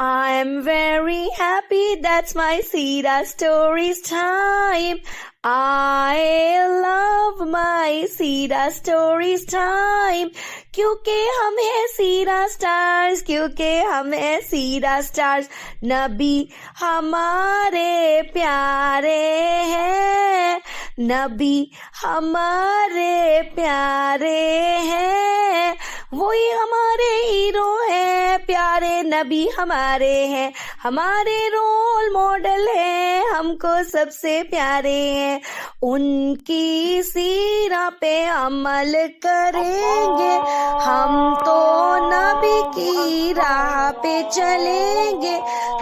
I'm very happy, that's my Sira Stories time. I love my Sira Stories time. کیونکہ ہم ہیں سیرا stars, کیونکہ ہم ہیں سیرا سٹارز. نبی ہمارے پیارے ہیں، نبی ہمارے پیارے ہیں، وہی ہمارے ہیرو ہیں، پیارے نبی ہمارے ہیں، ہمارے رول ماڈل ہیں، ہم کو سب سے پیارے ہیں. ان کی سیرہ پہ عمل کریں گے، ہم تو نبی کی راہ پہ چلیں گے،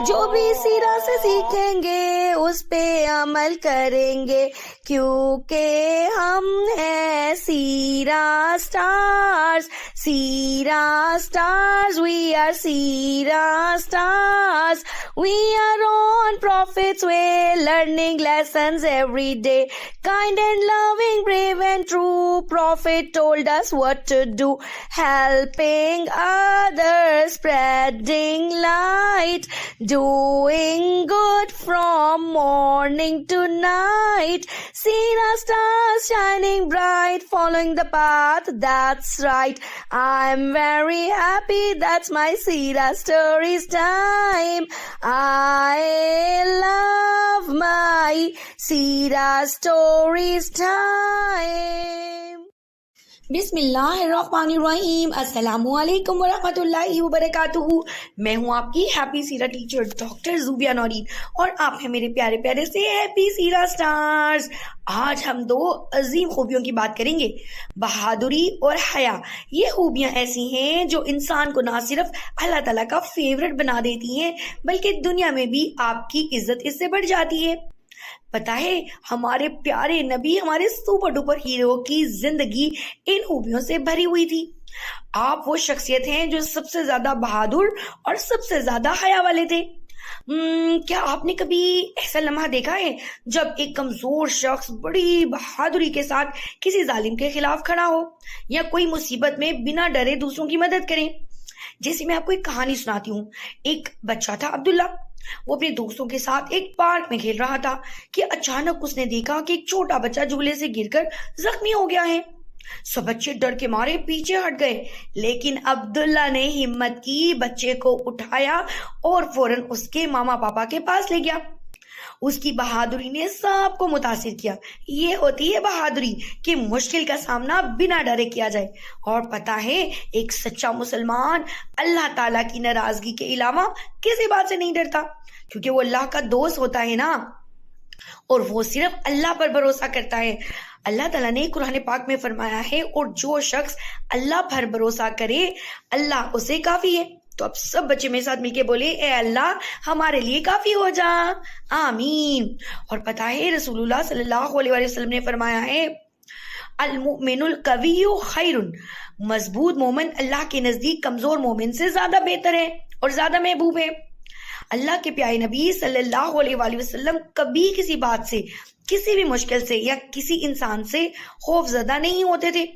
جو بھی سیرہ سے سیکھیں گے اس پہ عمل کریں گے، کیونکہ ہم ہیں Seerah stars. Seerah stars, we are Seerah stars. We are on Prophet's way, learning lessons every day. Kind and loving, brave and true, Prophet told us what to do. Helping others, spreading light, doing good from morning to night. Seerah stars shining bright, following the path that's right. I'm very happy, that's my Seerah Stories time. I love my Seerah Stories time. بسم اللہ الرحمن الرحیم. السلام علیکم ورحمۃ اللہ وبرکاتہ. میں ہوں آپ کی happy Seerah teacher doctor Zubia Noreen, اور آپ ہیں میرے پیارے پیارے سے ہیپی سیرہ سٹارز. آج ہم دو عظیم خوبیوں کی بات کریں گے، بہادری اور حیا. یہ خوبیاں ایسی ہیں جو انسان کو نہ صرف اللہ تعالیٰ کا فیورٹ بنا دیتی ہیں بلکہ دنیا میں بھی آپ کی عزت اس سے بڑھ جاتی ہے. پتہ ہے ہمارے پیارے نبی، ہمارے سپر ڈوپر ہیرو کی زندگی ان خوبیوں سے بھری ہوئی تھی. آپ وہ شخصیت ہیں جو سب سے زیادہ بہادر اور سب سے زیادہ حیا والے تھے. کیا آپ نے کبھی ایسا لمحہ دیکھا ہے جب ایک کمزور شخص بڑی بہادری کے ساتھ کسی ظالم کے خلاف کھڑا ہو، یا کوئی مصیبت میں بنا ڈرے دوسروں کی مدد کرے؟ جیسے میں آپ کو ایک کہانی سناتی ہوں. ایک بچہ تھا عبداللہ، وہ اپنے دوستوں کے ساتھ ایک پارک میں کھیل رہا تھا کہ اچانک اس نے دیکھا کہ ایک چھوٹا بچہ جھولے سے گر کر زخمی ہو گیا ہے. سب بچے ڈر کے مارے پیچھے ہٹ گئے، لیکن عبداللہ نے ہمت کی، بچے کو اٹھایا اور فوراً اس کے ماما پاپا کے پاس لے گیا. اس کی بہادری نے سب کو متاثر کیا. یہ ہوتی ہے بہادری کہ مشکل کا سامنا بنا ڈرے کیا جائے. اور پتہ ہے ایک سچا مسلمان اللہ تعالیٰ کی ناراضگی کے علاوہ کسی بات سے نہیں ڈرتا، کیونکہ وہ اللہ کا دوست ہوتا ہے نا، اور وہ صرف اللہ پر بھروسہ کرتا ہے. اللہ تعالیٰ نے قرآن پاک میں فرمایا ہے، اور جو شخص اللہ پر بھروسہ کرے اللہ اسے کافی ہے. تو اب سب بچے میرے ساتھ مل کے بولے، اے اللہ ہمارے لیے کافی ہو جا، آمین. اور پتہ ہے رسول اللہ صلی اللہ علیہ وسلم نے فرمایا ہے، المؤمن القوی خیر، مضبوط مومن اللہ کے نزدیک کمزور مومن سے زیادہ بہتر ہے اور زیادہ محبوب ہے. اللہ کے پیارے نبی صلی اللہ علیہ وسلم کبھی کسی بات سے، کسی بھی مشکل سے یا کسی انسان سے خوف زدہ نہیں ہوتے تھے.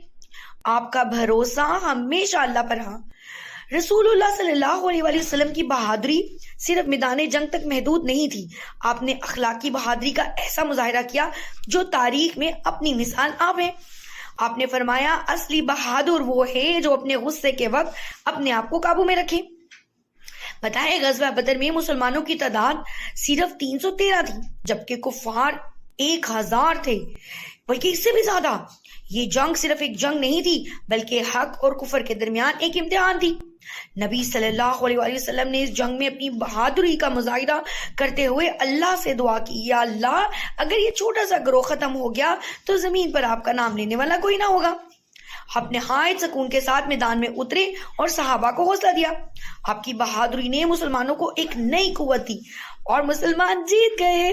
آپ کا بھروسہ ہمیشہ اللہ پر رہا. رسول اللہ صلی اللہ علیہ وسلم کی بہادری صرف میدان جنگ تک محدود نہیں تھی. آپ نے اخلاقی بہادری کا ایسا مظاہرہ کیا جو تاریخ میں اپنی مثال آپ ہیں. آپ نے فرمایا، اصلی بہادر وہ ہے جو اپنے غصے کے وقت اپنے آپ کو قابو میں رکھے. پتہ ہے غزوہ بدر میں مسلمانوں کی تعداد صرف 313 تھی، جبکہ کفار 1000 تھے، بلکہ اس سے بھی زیادہ. یہ جنگ صرف ایک جنگ نہیں تھی بلکہ حق اور کفر کے درمیان ایک امتحان تھی. نبی صلی اللہ علیہ وسلم نے اس جنگ میں اپنی بہادری کا مظاہرہ کرتے ہوئے اللہ سے دعا کی، یا اللہ اگر یہ چھوٹا سا گروہ ختم ہو گیا تو زمین پر آپ کا نام لینے والا کوئی نہ ہوگا. آپ نے نہایت سکون کے ساتھ میدان میں اترے اور صحابہ کو حوصلہ دیا. آپ کی بہادری نے مسلمانوں کو ایک نئی قوت دی اور مسلمان جیت گئے.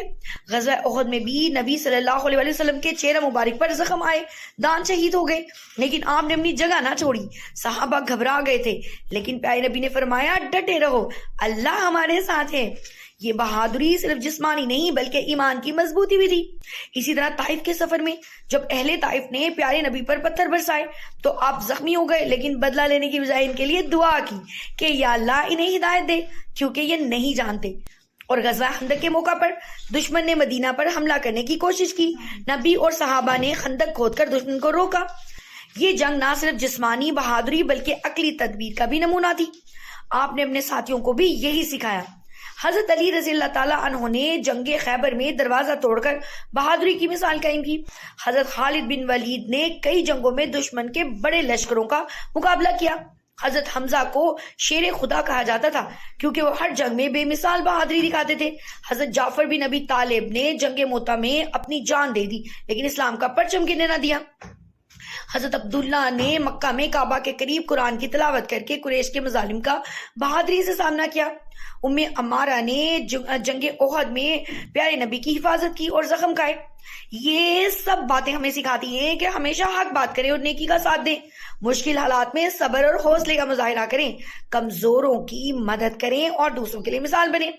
غزوہ احد میں بھی نبی صلی اللہ علیہ وسلم کے چہرہ مبارک پر زخم آئے، دان شہید ہو گئے، لیکن آپ نے اپنی جگہ نہ چھوڑی. صحابہ گھبرا گئے تھے، لیکن پیارے نبی نے فرمایا، ڈٹے رہو، اللہ ہمارے ساتھ ہے. یہ بہادری صرف جسمانی نہیں بلکہ ایمان کی مضبوطی بھی تھی۔ اسی طرح طائف کے سفر میں جب اہل طائف نے پیارے نبی پر پتھر برسائے تو آپ زخمی ہو گئے، لیکن بدلہ لینے کی بجائے ان کے لیے دعا کی کہ یا اللہ انہیں ہدایت دے کیونکہ یہ نہیں جانتے۔ اور غزوہ خندق کے موقع پر دشمن نے مدینہ پر حملہ کرنے کی کوشش کی، نبی اور صحابہ نے خندق کھود کر دشمن کو روکا۔ یہ جنگ نہ صرف جسمانی بہادری بلکہ عقلی تدبیر کا بھی نمونہ تھی۔ آپ نے اپنے ساتھیوں کو بھی یہی سکھایا۔ حضرت علی رضی اللہ تعالیٰ عنہ نے جنگ خیبر میں دروازہ توڑ کر بہادری کی مثال قائم کی۔ حضرت خالد بن ولید نے کئی جنگوں میں دشمن کے بڑے لشکروں کا مقابلہ کیا۔ حضرت حمزہ کو شیر خدا کہا جاتا تھا کیونکہ وہ ہر جنگ میں بے مثال بہادری دکھاتے تھے۔ حضرت جعفر بن ابی طالب نے جنگ موتا میں اپنی جان دے دی لیکن اسلام کا پرچم گرنے نہ دیا۔ حضرت عبداللہ نے مکہ میں کعبہ کے قریب قرآن کی تلاوت کر کے قریش کے مظالم کا بہادری سے سامنا کیا۔ ام عمارہ نے جنگ احد میں پیارے نبی کی حفاظت کی اور زخم کھائے۔ یہ سب باتیں ہمیں سکھاتی ہیں کہ ہمیشہ حق بات کریں اور نیکی کا ساتھ دیں، مشکل حالات میں صبر اور حوصلے کا مظاہرہ کریں، کمزوروں کی مدد کریں اور دوسروں کے لیے مثال بنیں۔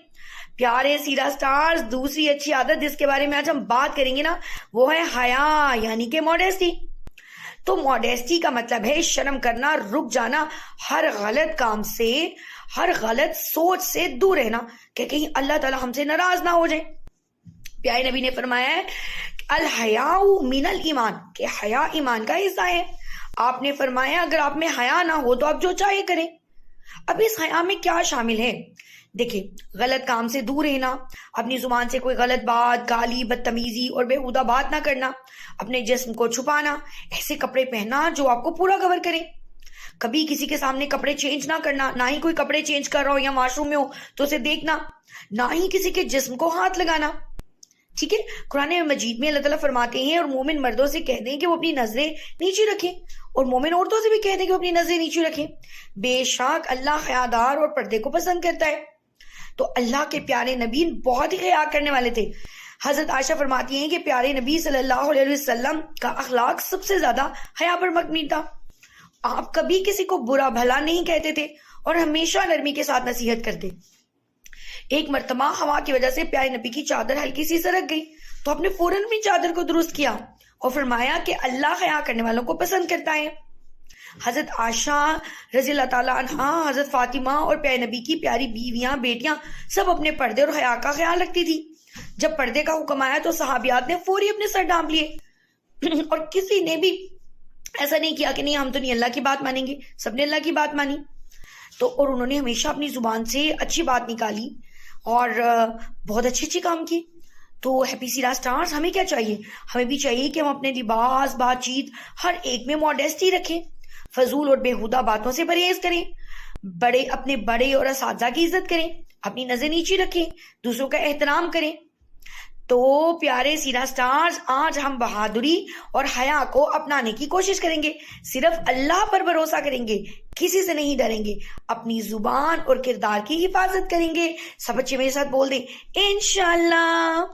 پیارے سیرا سٹارز، دوسری اچھی عادت جس کے بارے میں آج ہم بات کریں گے نا وہ ہے حیا یعنی کہ ماڈیسٹی۔ تو ماڈیسٹی کا مطلب ہے شرم کرنا، رک جانا، ہر غلط کام سے، ہر غلط سوچ سے دور رہنا کہ کہیں اللہ تعالیٰ ہم سے ناراض نہ ہو جائے۔ پیارے نبی نے فرمایا ہے الحیاء من الایمان کہ حیا ایمان کا حصہ ہے۔ آپ نے فرمایا اگر آپ میں حیا نہ ہو تو آپ جو چاہے کریں۔ اب اس حیا میں کیا شامل ہے؟ دیکھیں، غلط کام سے دور رہنا، اپنی زبان سے کوئی غلط بات، گالی، بدتمیزی اور بیہودہ بات نہ کرنا، اپنے جسم کو چھپانا، ایسے کپڑے پہننا جو آپ کو پورا کور کریں، کبھی کسی کے سامنے کپڑے چینج نہ کرنا، نہ ہی کوئی کپڑے چینج کر رہا ہو یا واش روم میں ہو تو اسے دیکھنا، نہ ہی کسی کے جسم کو ہاتھ لگانا۔ ٹھیک ہے، قرآن مجید میں اللہ تعالیٰ فرماتے ہیں اور مومن مردوں سے کہتے ہیں کہ وہ اپنی نظریں نیچے رکھیں اور مومن عورتوں سے بھی کہتے ہیں کہ وہ اپنی نظریں نیچے رکھیں۔ بے شک اللہ حیادار اور پردے کو پسند کرتا ہے۔ تو اللہ کے پیارے نبی بہت ہی حیا کرنے والے تھے۔ حضرت عائشہ فرماتی ہیں کہ پیارے نبی صلی اللہ علیہ وسلم کا اخلاق سب سے زیادہ حیا پر مبنی تھا۔ آپ کبھی کسی کو برا بھلا نہیں کہتے تھے اور ہمیشہ نرمی کے ساتھ نصیحت کرتے۔ ایک مرتبہ ہوا کی وجہ سے پیارے نبی کی چادر ہلکی سی سرک گئی تو آپ نے فوراً اپنی چادر کو درست کیا اور فرمایا کہ اللہ حیا کرنے والوں کو پسند کرتا ہے۔ حضرت عائشہ رضی اللہ تعالیٰ عنہا، حضرت فاطمہ اور پیارے نبی کی پیاری بیویاں، بیٹیاں سب اپنے پردے اور حیا کا خیال رکھتی تھی۔ جب پردے کا حکم آیا تو صحابیات نے فوری اپنے سر ڈھانپ لیے اور کسی نے بھی ایسا نہیں کیا کہ نہیں ہم تو نہیں اللہ کی بات مانیں گے، سب نے اللہ کی بات مانی۔ تو اور انہوں نے ہمیشہ اپنی زبان سے اچھی بات نکالی اور بہت اچھے کام کیے۔ تو ہیپی سیرا سٹارز، ہمیں کیا چاہیے؟ ہمیں بھی چاہیے کہ ہم اپنے لباس، بات چیت، ہر ایک میں ماڈیسٹی رکھیں، فضول اور بیہودہ باتوں سے پرہیز کریں، اپنے بڑے اور اساتذہ کی عزت کریں، اپنی نظر نیچی رکھیں، دوسروں کا احترام کریں۔ تو پیارے سیرا سٹارز، آج ہم بہادری اور حیا کو اپنانے کی کوشش کریں گے، صرف اللہ پر بھروسہ کریں گے، کسی سے نہیں ڈریں گے، اپنی زبان اور کردار کی حفاظت کریں گے۔ سب بچے میرے ساتھ بول دیں انشاءاللہ۔